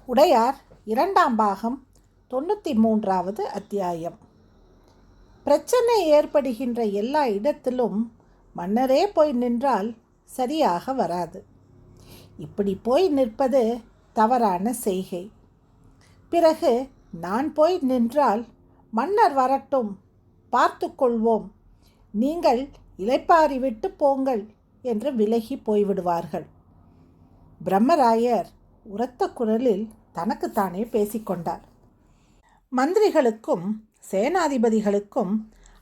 உடையார் இரண்டாம் பாகம் 93வது அத்தியாயம். பிரச்சனை ஏற்படுகின்ற எல்லா இடத்திலும் மன்னரே போய் நின்றால் சரியாக வராது. இப்படி போய் நிற்பது தவறான செய்கை. பிறகு நான் போய் நின்றால் மன்னர் வரட்டும், பார்த்து கொள்வோம், நீங்கள் இளைப்பாரி விட்டு போங்கள் என்று விலகி போய்விடுவார்கள். பிரம்மராயர் உரத்த குரலில் தனக்குத்தானே பேசிக்கொண்டார். மந்திரிகளுக்கும் சேனாதிபதிகளுக்கும்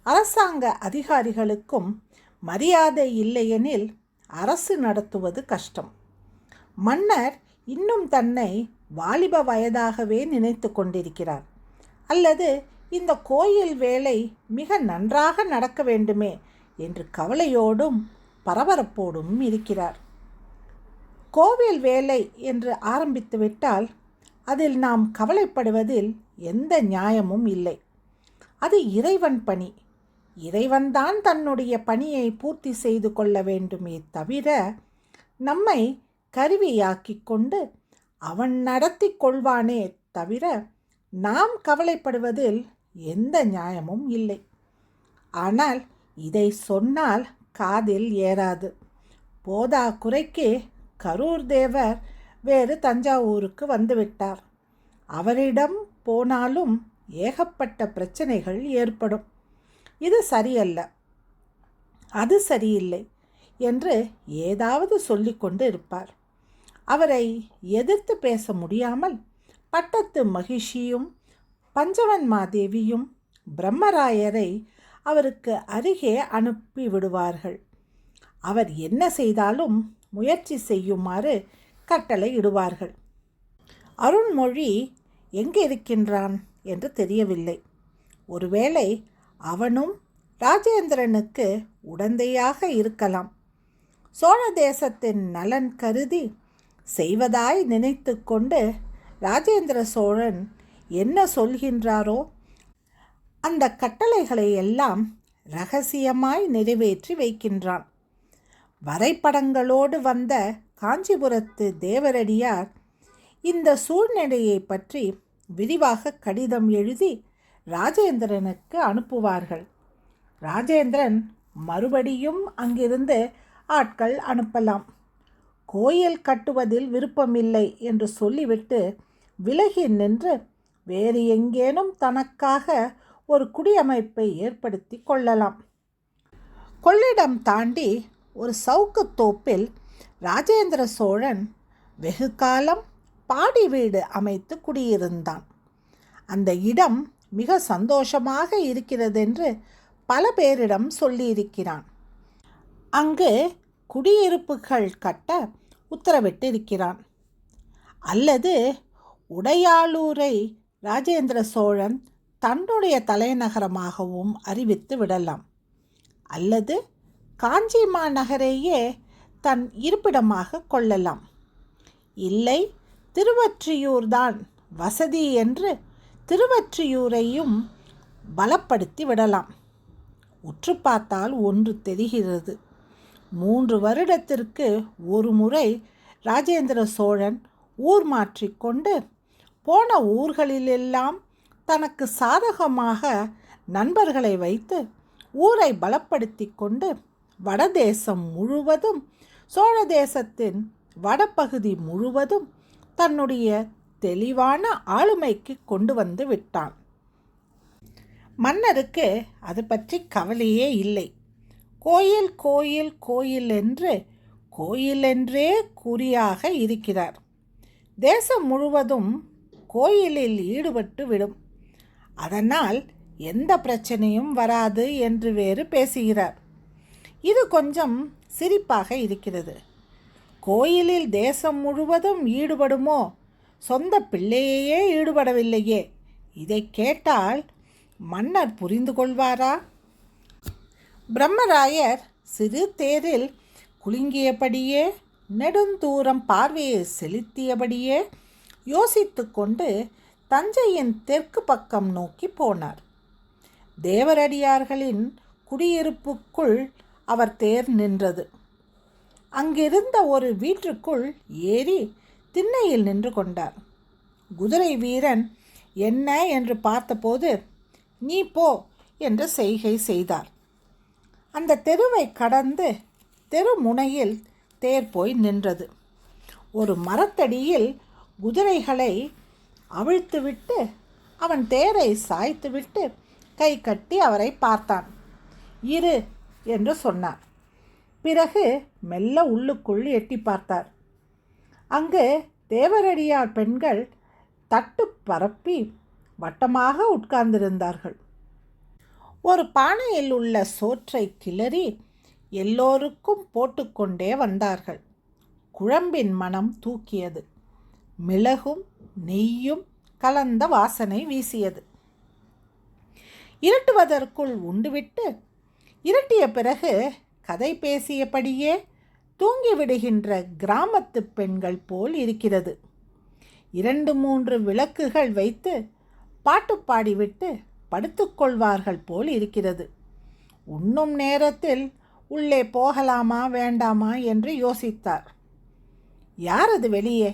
அரசாங்க அதிகாரிகளுக்கும் மரியாதை இல்லையெனில் அரசு நடத்துவது கஷ்டம். மன்னர் இன்னும் தன்னை வாலிப வயதாகவே நினைத்து கொண்டிருக்கிறார், அல்லது இந்த கோயில் வேலை மிக நன்றாக நடக்க வேண்டுமே என்று கவலையோடும் பரபரப்போடும் இருக்கிறார். கோவில் வேலை என்று ஆரம்பித்துவிட்டால் அதில் நாம் கவலைப்படுவதில் எந்த நியாயமும் இல்லை. அது இறைவன் பணி. இறைவன்தான் தன்னுடைய பணியை பூர்த்தி செய்து கொள்ள வேண்டுமே தவிர நம்மை கருவியாக்கி கொண்டு அவன் நடத்தி கொள்வானே தவிர நாம் கவலைப்படுவதில் எந்த நியாயமும் இல்லை. ஆனால் இதை சொன்னால் காதில் ஏறாது. போதா குறைக்கு கரூர் தேவர் வேறு தஞ்சாவூருக்கு வந்துவிட்டார். அவரிடம் போனாலும் ஏகப்பட்ட பிரச்சனைகள் ஏற்படும். இது சரியல்ல, அது சரியில்லை என்று ஏதாவது சொல்லிக்கொண்டு இருப்பார். அவரை எதிர்த்து பேச முடியாமல் பட்டத்து மகிழ்ச்சியும் பஞ்சவன்மாதேவியும் பிரம்மராயரை அவருக்கு அருகே அனுப்பி விடுவார்கள். அவர் என்ன செய்தாலும் முயற்சி செய்யுமாறு கட்டளை இடுவார்கள். அருண்மொழி எங்கே இருக்கின்றான் என்று தெரியவில்லை. ஒருவேளை அவனும் ராஜேந்திரனுக்கு உடந்தையாக இருக்கலாம். சோழ தேசத்தின் நலன் கருதி செய்வதாய் நினைத்து கொண்டு ராஜேந்திர சோழன் என்ன சொல்கின்றாரோ அந்த கட்டளைகளை எல்லாம் இரகசியமாய் நிறைவேற்றி வைக்கின்றான். வரைபடங்களோடு வந்த காஞ்சிபுரத்து தேவரடியார் இந்த சூழ்நிலையை பற்றி விரிவாக கடிதம் எழுதி ராஜேந்திரனுக்கு அனுப்புவார்கள். ராஜேந்திரன் மறுபடியும் அங்கிருந்து ஆட்கள் அனுப்பலாம். கோயில் கட்டுவதில் விருப்பமில்லை என்று சொல்லிவிட்டு விலகி நின்று வேறு எங்கேனும் தனக்காக ஒரு குடியமைப்பை ஏற்படுத்தி கொள்ளலாம். கொள்ளிடம் தாண்டி ஒரு சவுக்கு தோப்பில் ராஜேந்திர சோழன் வெகு காலம் பாடி வீடு அமைத்து குடியிருந்தான். அந்த இடம் மிக சந்தோஷமாக இருக்கிறதென்று பல பேரிடம் சொல்லியிருக்கிறான். அங்கு குடியிருப்புகள் கட்ட உத்தரவிட்டிருக்கிறான். அல்லது உடையாளூரை ராஜேந்திர சோழன் தன்னுடைய தலைநகரமாகவும் அறிவித்து விடலாம். அல்லது காஞ்சி மாநகரையே தன் இருப்பிடமாக கொள்ளலாம். இல்லை, திருவொற்றியூர்தான் வசதி என்று திருவொற்றியூரையும் பலப்படுத்தி விடலாம். உற்று பார்த்தால் ஒன்று தெரிகிறது. 3 வருடத்திற்கு ஒரு முறை ராஜேந்திர சோழன் ஊர் மாற்றிக்கொண்டு போன ஊர்களிலெல்லாம் தனக்கு சாதகமாக நண்பர்களை வைத்து ஊரை பலப்படுத்தி கொண்டு வடதேசம் முழுவதும், சோழ தேசத்தின் வடபகுதி முழுவதும் தன்னுடைய தெளிவான ஆளுமைக்கு கொண்டு வந்து விட்டான். மன்னருக்கு அது பற்றி கவலையே இல்லை. கோயில் கோயில் கோயில் என்று கோயிலென்றே குறியாக இருக்கிறார். தேசம் முழுவதும் கோயிலில் ஈடுபட்டு விடும். அதனால் எந்த பிரச்சனையும் வராது என்று வேறு பேசுகிறார். இது கொஞ்சம் சிரிப்பாக இருக்கிறது. கோயிலில் தேசம் முழுவதும் ஈடுபடுமோ, சொந்த பிள்ளையே ஈடுபடவில்லையே. இதை கேட்டால் மன்னர் புரிந்து கொள்வாரா? பிரம்மராயர் சிறு தேரில் குலுங்கியபடியே நெடுந்தூரம் பார்வையை செலுத்தியபடியே யோசித்து கொண்டு தஞ்சையின் தெற்கு பக்கம் நோக்கி போனார். தேவரடியார்களின் குடியிருப்புக்குள் அவர் தேர் நின்றது. அங்கிருந்த ஒரு வீட்டுக்குள் ஏறி திண்ணையில் நின்று கொண்டார். குதிரை வீரன் என்ன என்று பார்த்தபோது நீ போ என்று செய்கை செய்தார். அந்த தெருவை கடந்து தெரு முனையில் தேர் போய் நின்றது. ஒரு மரத்தடியில் குதிரைகளை அவிழ்த்துவிட்டு அவன் தேரை சாய்த்துவிட்டு கை கட்டி அவரை பார்த்தான். இரு என்று சொன்னார். பிறகு மெல்ல உள்ளுக்குள் எட்டி பார்த்தார். அங்கு தேவரடியார் பெண்கள் தட்டு பரப்பி வட்டமாக உட்கார்ந்திருந்தார்கள். ஒரு பானையில் உள்ள சோற்றை கிளறி எல்லோருக்கும் போட்டுக்கொண்டே வந்தார்கள். குழம்பின் மனம் தூக்கியது. மிளகும் நெய்யும் கலந்த வாசனை வீசியது. இருட்டுவதற்குள் உண்டுவிட்டு இருட்டிய பிறகு கதை பேசியபடியே தூங்கிவிடுகின்ற கிராமத்து பெண்கள் போல் இருக்கிறது. 2-3 விளக்குகள் வைத்து பாட்டு பாடிவிட்டு படுத்துக்கொள்வார்கள் போல் இருக்கிறது. உண்ணும் நேரத்தில் உள்ளே போகலாமா வேண்டாமா என்று யோசித்தார். யார் அது வெளியே?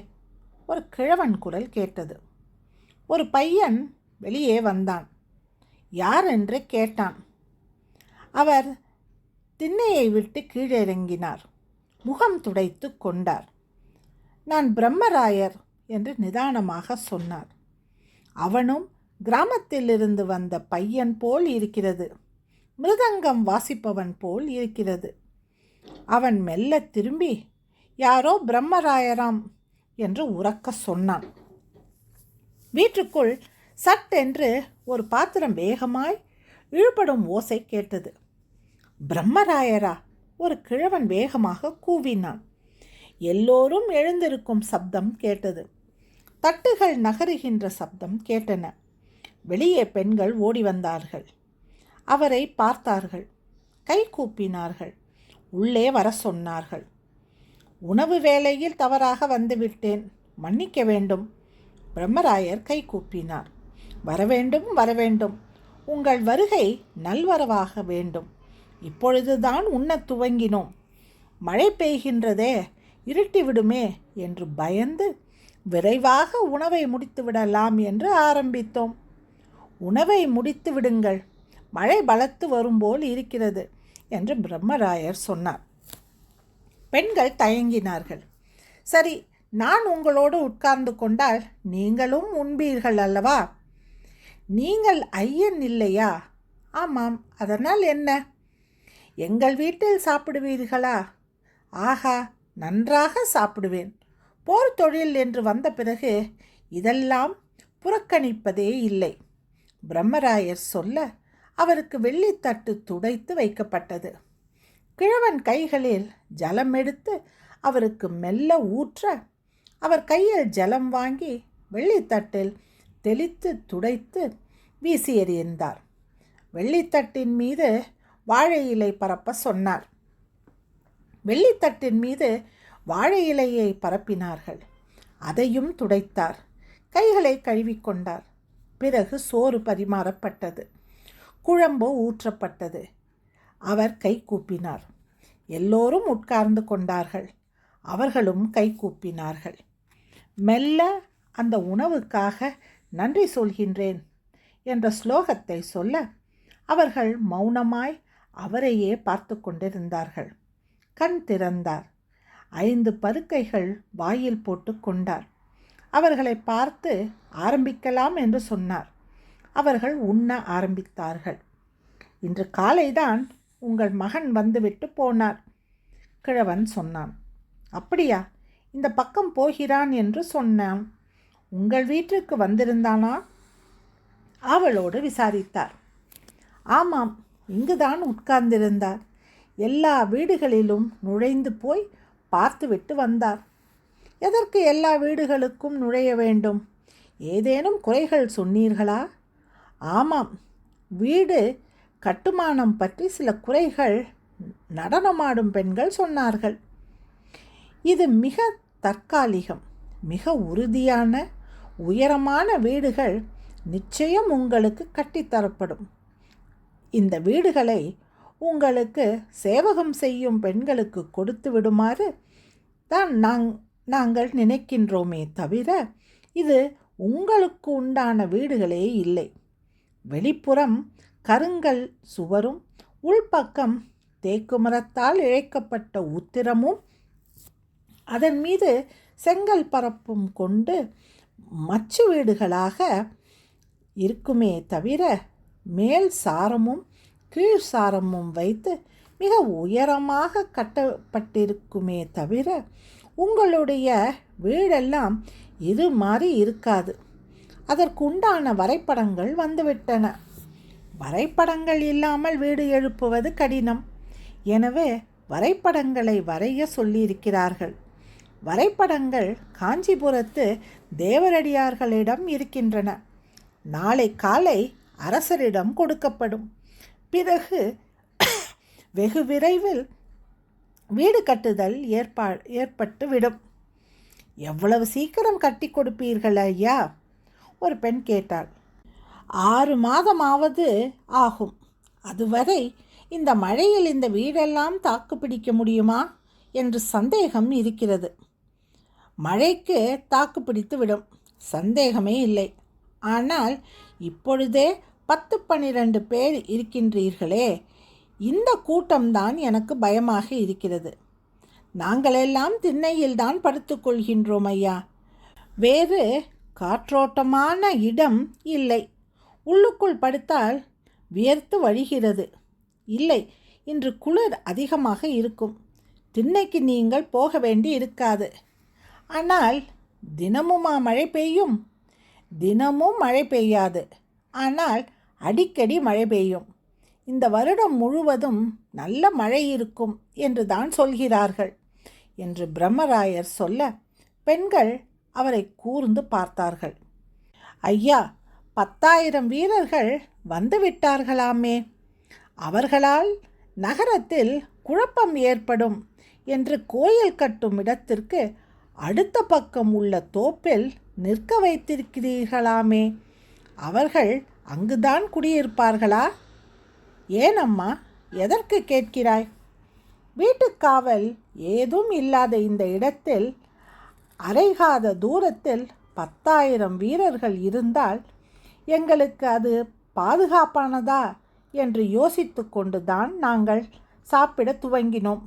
ஒரு கிழவன் குரல் கேட்டது. ஒரு பையன் வெளியே வந்தான். யார் என்று கேட்டான். அவர் திண்ணையை விட்டு கீழிறங்கினார். முகம் துடைத்து கொண்டார். நான் பிரம்மராயர் என்று நிதானமாக சொன்னார். அவனும் கிராமத்திலிருந்து வந்த பையன் போல் இருக்கிறது. மிருதங்கம் வாசிப்பவன் போல் இருக்கிறது. அவன் மெல்ல திரும்பி யாரோ பிரம்மராயராம் என்று உரக்க சொன்னான். வீட்டுக்குள் சட்டென்று ஒரு பாத்திரம் வேகமாய் இழுபடும் ஓசை கேட்டது. பிரம்மராயரா? ஒரு கிழவன் வேகமாக கூவினான். எல்லோரும் எழுந்திருக்கும் சப்தம் கேட்டது. தட்டுகள் நகருகின்ற சப்தம் கேட்டன. வெளியே பெண்கள் ஓடி வந்தார்கள். அவரை பார்த்தார்கள். கை கூப்பினார்கள். உள்ளே வர சொன்னார்கள். உணவு வேளையில் தவறாக வந்துவிட்டேன், மன்னிக்க வேண்டும். பிரம்மராயர் கை கூப்பினார். வரவேண்டும் வரவேண்டும். உங்கள் வருகை நல்வரவாக வேண்டும். இப்பொழுதுதான் உண்ணத் துவங்கினோம். மழை பெய்கின்றதே, இருட்டிவிடுமே என்று பயந்து விரைவாக உணவை முடித்துவிடலாம் என்று ஆரம்பித்தோம். உணவை முடித்து விடுங்கள், மழை பலத்து வரும்போல் இருக்கிறது என்று பிரம்மராயர் சொன்னார். பெண்கள் தயங்கினார்கள். சரி, நான் உங்களோடு உட்கார்ந்து கொண்டால் நீங்களும் உண்பீர்கள் அல்லவா? நீங்கள் ஐயன் இல்லையா? ஆமாம், அதனால் என்ன? எங்கள் வீட்டில் சாப்பிடுவீர்களா? ஆஹா, நன்றாக சாப்பிடுவேன். போர் தொழில் என்று வந்த பிறகு இதெல்லாம் புறக்கணிப்பதே இல்லை. பிரம்மராயர் சொல்ல அவருக்கு வெள்ளித்தட்டு துடைத்து வைக்கப்பட்டது. கிழவன் கைகளில் ஜலம் எடுத்து அவருக்கு மெல்ல ஊற்ற அவர் கையில் ஜலம் வாங்கி வெள்ளித்தட்டில் தெளித்து துடைத்து வீசி எறிந்தார். வெள்ளித்தட்டின் மீது வாழை இலை பரப்ப சொன்னார். வெள்ளித்தட்டின் மீது வாழை இலையை பரப்பினார்கள். அதையும் துடைத்தார். கைகளை கழுவிக்கொண்டார். பிறகு சோறு பரிமாறப்பட்டது. குழம்பு ஊற்றப்பட்டது. அவர் கை கூப்பினார். எல்லோரும் உட்கார்ந்து கொண்டார்கள். அவர்களும் கை கூப்பினார்கள். மெல்ல அந்த உணவுக்காக நன்றி சொல்கின்றேன் என்ற ஸ்லோகத்தை சொல்ல அவர்கள் மௌனமாய் அவரையே பார்த்து கொண்டிருந்தார்கள். கண் திறந்தார். 5 பருக்கைகள் வாயில் போட்டு கொண்டார். அவர்களை பார்த்து ஆரம்பிக்கலாம் என்று சொன்னார். அவர்கள் உண்ண ஆரம்பித்தார்கள். இன்று காலைதான் உங்கள் மகன் வந்துவிட்டு போனார், கிழவன் சொன்னான். அப்படியா? இந்த பக்கம் போகிறான் என்று சொன்னான். உங்கள் வீட்டிற்கு வந்திருந்தானா? அவளோடு விசாரித்தார். ஆமாம், இங்குதான் உட்கார்ந்திருந்தார். எல்லா வீடுகளிலும் நுழைந்து போய் பார்த்துவிட்டு வந்தார். எதற்கு எல்லா வீடுகளுக்கும் நுழைய வேண்டும்? ஏதேனும் குறைகள் சொன்னீர்களா? ஆமாம், வீடு கட்டுமானம் பற்றி சில குறைகள் நடனமாடும் பெண்கள் சொன்னார்கள். இது மிக தற்காலிகம். மிக உறுதியான உயரமான வீடுகள் நிச்சயம் உங்களுக்கு கட்டித்தரப்படும். இந்த வீடுகளை உங்களுக்கு சேவகம் செய்யும் பெண்களுக்கு கொடுத்து விடுமாறு தான் நாங்கள் நினைக்கின்றோமே தவிர இது உங்களுக்கு உண்டான வீடுகளே இல்லை. வெளிப்புறம் கருங்கல் சுவரும் உள்பக்கம் தேக்கு மரத்தால் இழைக்கப்பட்ட உத்திரமும் அதன் மீது செங்கல் பரப்பும் கொண்டு மச்சு வீடுகளாக இருக்குமே தவிர மேல் சாரமும் கீழ் சாரமும் வைத்து மிக உயரமாக கட்டப்பட்டிருக்குமே தவிர உங்களுடைய வீடெல்லாம் இது மாதிரி இருக்காது. அதற்கு உண்டான வரைபடங்கள் வந்துவிட்டன. வரைபடங்கள் இல்லாமல் வீடு எழுப்புவது கடினம். எனவே வரைபடங்களை வரைய சொல்லியிருக்கிறார்கள். வரைபடங்கள் காஞ்சிபுரத்து தேவரடியார்களிடம் இருக்கின்றன. நாளை காலை அரசரிடம் கொடுக்கப்படும். பிறகு வெகு விரைவில் வீடு கட்டுதல் ஏற்பட்டு விடும். எவ்வளவு சீக்கிரம் கட்டி கொடுப்பீர்கள் ஐயா? ஒரு பெண் கேட்டாள். 6 மாதமாவது ஆகும். அதுவரை இந்த மழையில் இந்த வீடெல்லாம் தாக்கு பிடிக்க முடியுமா என்று சந்தேகம் இருக்கிறது. மழைக்கு தாக்கு பிடித்து விடும், சந்தேகமே இல்லை. ஆனால் இப்பொழுதே 10-12 பேர் இருக்கின்றீர்களே, இந்த கூட்டம்தான் எனக்கு பயமாக இருக்கிறது. நாங்களெல்லாம் திண்ணையில்தான் படுத்துக்கொள்கின்றோம் ஐயா. வேறு காற்றோட்டமான இடம் இல்லை. உள்ளுக்குள் படுத்தால் வியர்த்து வழிகிறது. இல்லை, இன்று குளிர் அதிகமாக இருக்கும். திண்ணைக்கு நீங்கள் போக வேண்டி இருக்காது. ஆனால் தினமுமா மழை பெய்யும்? தினமும் மழை பெய்யாது. ஆனால் அடிக்கடி மழை பெய்யும். இந்த வருடம் முழுவதும் நல்ல மழை இருக்கும் என்று தான் சொல்கிறார்கள் என்று பிரம்மராயர் சொல்ல பெண்கள் அவரை கூர்ந்து பார்த்தார்கள். ஐயா, 10,000 வீரர்கள் வந்துவிட்டார்களாமே, அவர்களால் நகரத்தில் குழப்பம் ஏற்படும் என்று கோயில் கட்டும் இடத்திற்கு அடுத்த பக்கம் உள்ள தோப்பில் நிற்க வைத்திருக்கிறீர்களாமே, அவர்கள் அங்குதான் குடியிருப்பார்களா? ஏனம்மா, எதற்கு கேட்கிறாய்? வீட்டுக்காவல் ஏதும் இல்லாத இந்த இடத்தில் அரைகாத தூரத்தில் 10,000 வீரர்கள் இருந்தால் எங்களுக்கு அது பாதுகாப்பானதா என்று யோசித்து கொண்டுதான் நாங்கள் சாப்பிட துவங்கினோம்.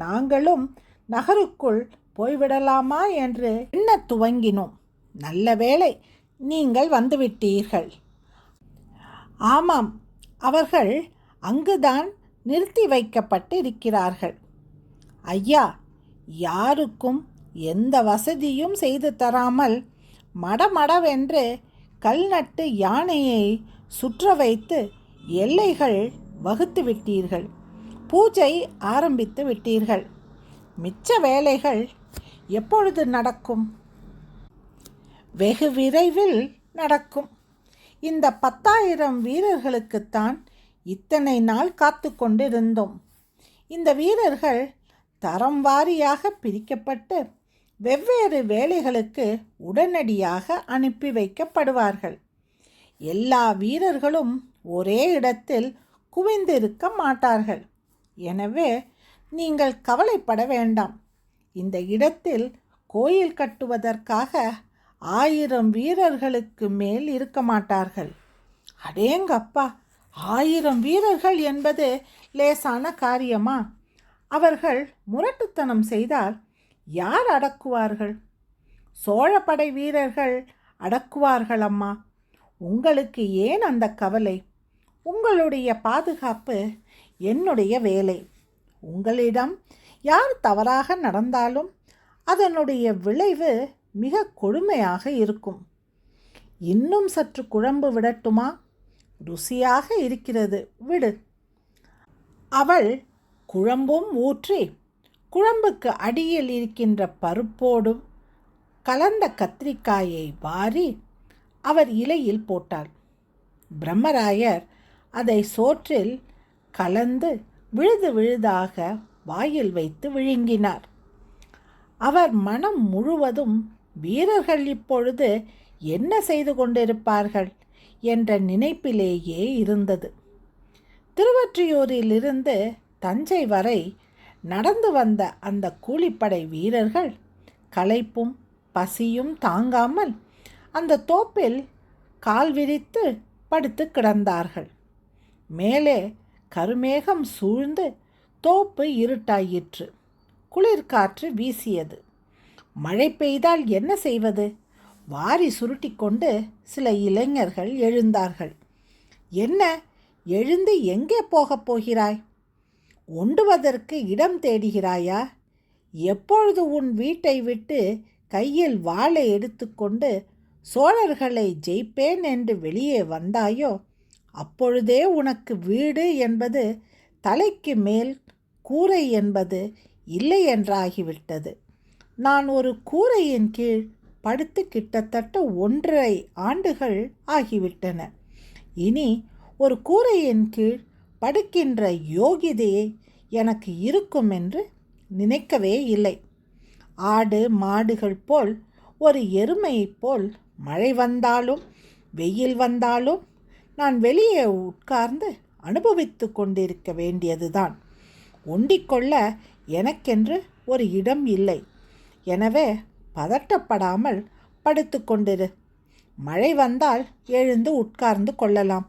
நாங்களும் நகருக்குள் போய்விடலாமா என்று எண்ண துவங்கினோம். நல்ல வேளை நீங்கள் வந்துவிட்டீர்கள். ஆமாம், அவர்கள் அங்குதான் நிறுத்தி வைக்கப்பட்டு இருக்கிறார்கள். ஐயா, யாருக்கும் எந்த வசதியும் செய்து தராமல் மடமடவென்று கல் நட்டு யானையை சுற்ற வைத்து எல்லைகள் வகுத்து விட்டீர்கள். பூஜை ஆரம்பித்து விட்டீர்கள். மிச்ச வேலைகள் எப்பொழுது நடக்கும்? வெகு விரைவில் நடக்கும். இந்த 10,000 வீரர்களுக்குத்தான் இத்தனை நாள் காத்து கொண்டிருந்தோம். இந்த வீரர்கள் தரம் வாரியாக பிரிக்கப்பட்டு வெவ்வேறு வேலைகளுக்கு உடனடியாக அனுப்பி வைக்கப்படுவார்கள். எல்லா வீரர்களும் ஒரே இடத்தில் குவிந்திருக்க மாட்டார்கள். எனவே நீங்கள் கவலைப்பட வேண்டாம். இந்த இடத்தில் கோயில் கட்டுவதற்காக 1000 வீரர்களுக்கு மேல் இருக்க மாட்டார்கள். அடேங்கப்பா, 1000 வீரர்கள் என்பது லேசான காரியமா? அவர்கள் முரட்டுத்தனம் செய்தால் யார் அடக்குவார்கள்? சோழப்படை வீரர்கள் அடக்குவார்கள் அம்மா. உங்களுக்கு ஏன் அந்த கவலை? உங்களுடைய பாதுகாப்பு என்னுடைய வேலை. உங்களிடம் யார் தவறாக நடந்தாலும் அதனுடைய விளைவு மிக கொடுமையாக இருக்கும். இன்னும் சற்று குழம்பு விடட்டுமா? ருசியாக இருக்கிறது, விடு. அவள் குழம்பும் ஊற்றி குழம்புக்கு அடியில் இருக்கின்ற பருப்போடும் கலந்த கத்திரிக்காயை வாரி அவர் இலையில் போட்டாள். பிரம்மராயர் அதை சோற்றில் கலந்து விழுது விழுதாக வாயில் வைத்து விழுங்கினார். அவர் மனம் முழுவதும் வீரர்கள் இப்பொழுது என்ன செய்து கொண்டிருப்பார்கள் என்ற நினைப்பிலேயே இருந்தது. திருவொற்றியூரிலிருந்து தஞ்சை வரை நடந்து வந்த அந்த கூலிப்படை வீரர்கள் களைப்பும் பசியும் தாங்காமல் அந்த தோப்பில் கால் விரித்து படுத்து கிடந்தார்கள். மேலே கருமேகம் சூழ்ந்து தோப்பு இருட்டாயிற்று. குளிர்காற்று வீசியது. மழை பெய்தால் என்ன செய்வது? வாரி சுருட்டி கொண்டு சில இளைஞர்கள் எழுந்தார்கள். என்ன, எழுந்து எங்கே போகப் போகிறாய்? ஒண்டுவதற்கு இடம் தேடுகிறாயா? எப்பொழுது உன் வீட்டை விட்டு கையில் வாளை எடுத்துக்கொண்டு சோழர்களை ஜெயிப்பேன் என்று வெளியே வந்தாயோ, அப்பொழுதே உனக்கு வீடு என்பது தலைக்கு மேல் கூரை என்பது இல்லை என்றாகிவிட்டது. நான் ஒரு கூரையின் கீழ் படுத்து கிட்டத்தட்ட 1.5 ஆண்டுகள் ஆகிவிட்டன. இனி ஒரு கூரையின் கீழ் படுக்கின்ற யோகிதையை எனக்கு இருக்கும் என்று நினைக்கவே இல்லை. ஆடு மாடுகள் போல், ஒரு எருமையைப் போல் மழை வந்தாலும் வெயில் வந்தாலும் நான் வெளியே உட்கார்ந்து அனுபவித்து கொண்டிருக்க வேண்டியதுதான். ஒண்டிக்கொள்ள எனக்கென்று ஒரு இடம் இல்லை. எனவே பதட்டப்படாமல் படுத்து கொண்டிரு. மழை வந்தால் எழுந்து உட்கார்ந்து கொள்ளலாம்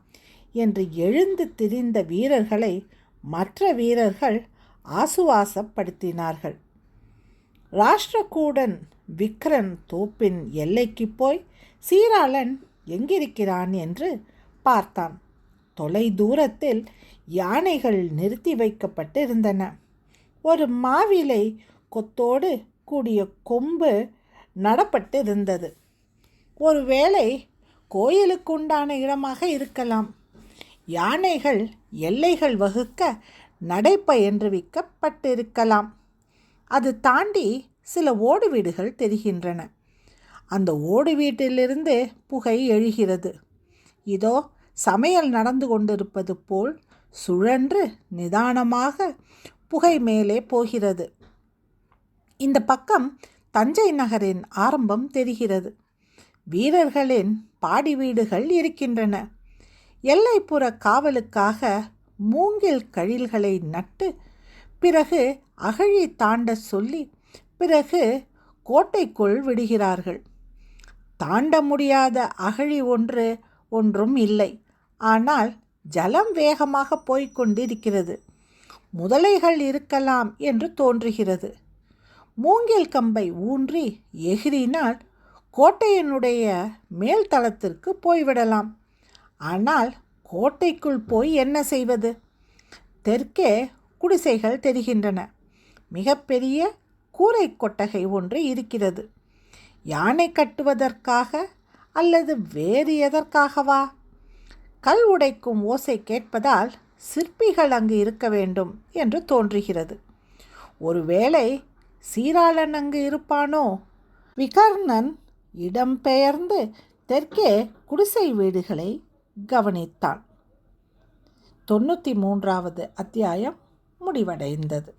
என்று எழுந்து திரிந்த வீரர்களை மற்ற வீரர்கள் ஆசுவாசப்படுத்தினார்கள். ராஷ்டிரகூடன் விக்ரன் தோப்பின் எல்லைக்கு போய் சீராளன் எங்கிருக்கிறான் என்று பார்த்தான். தொலை தூரத்தில் யானைகள் நிறுத்தி வைக்கப்பட்டிருந்தன. ஒரு மாவிலை கொத்தோடு கூடிய கொம்பு நடப்பட்டிருந்தது. ஒருவேளை கோயிலுக்குண்டான இடமாக இருக்கலாம். யானைகள் எல்லைகள் வகுக்க நடைபயின்றுவிக்கப்பட்டிருக்கலாம். அது தாண்டி சில ஓடு வீடுகள் தெரிகின்றன. அந்த ஓடு வீட்டிலிருந்து புகை எழுகிறது. இதோ சமையல் நடந்து கொண்டிருப்பது போல் சுழன்று நிதானமாக புகை மேலே போகிறது. இந்த பக்கம் தஞ்சை நகரின் ஆரம்பம் தெரிகிறது. வீரர்களின் பாடி வீடுகள் இருக்கின்றன. எல்லைப்புற காவலுக்காக மூங்கில் கழில்களை நட்டு, பிறகு அகழி தாண்ட சொல்லி, பிறகு கோட்டைக்குள் விடுகிறார்கள். தாண்ட முடியாத அகழி ஒன்றும் இல்லை. ஆனால் ஜலம் வேகமாக போய்கொண்டிருக்கிறது. முதலைகள் இருக்கலாம் என்று தோன்றுகிறது. மூங்கில் கம்பை ஊன்றி எகிரினால் கோட்டையினுடைய மேல் தளத்திற்கு போய்விடலாம். ஆனால் கோட்டைக்குள் போய் என்ன செய்வது? தெற்கே குடிசைகள் தெரிகின்றன. மிகப்பெரிய கூரை கொட்டகை ஒன்று இருக்கிறது. யானை கட்டுவதற்காக அல்லது வேறு எதற்காகவா? கல் உடைக்கும் ஓசை கேட்பதால் சிற்பிகள் அங்கு இருக்க வேண்டும் என்று தோன்றுகிறது. ஒருவேளை சீராளன் அங்கு இருப்பானோ? விகர்ணன் இடம்பெயர்ந்து தெற்கே குடிசை வீடுகளை கவனித்தான். 93வது அத்தியாயம் முடிவடைந்தது.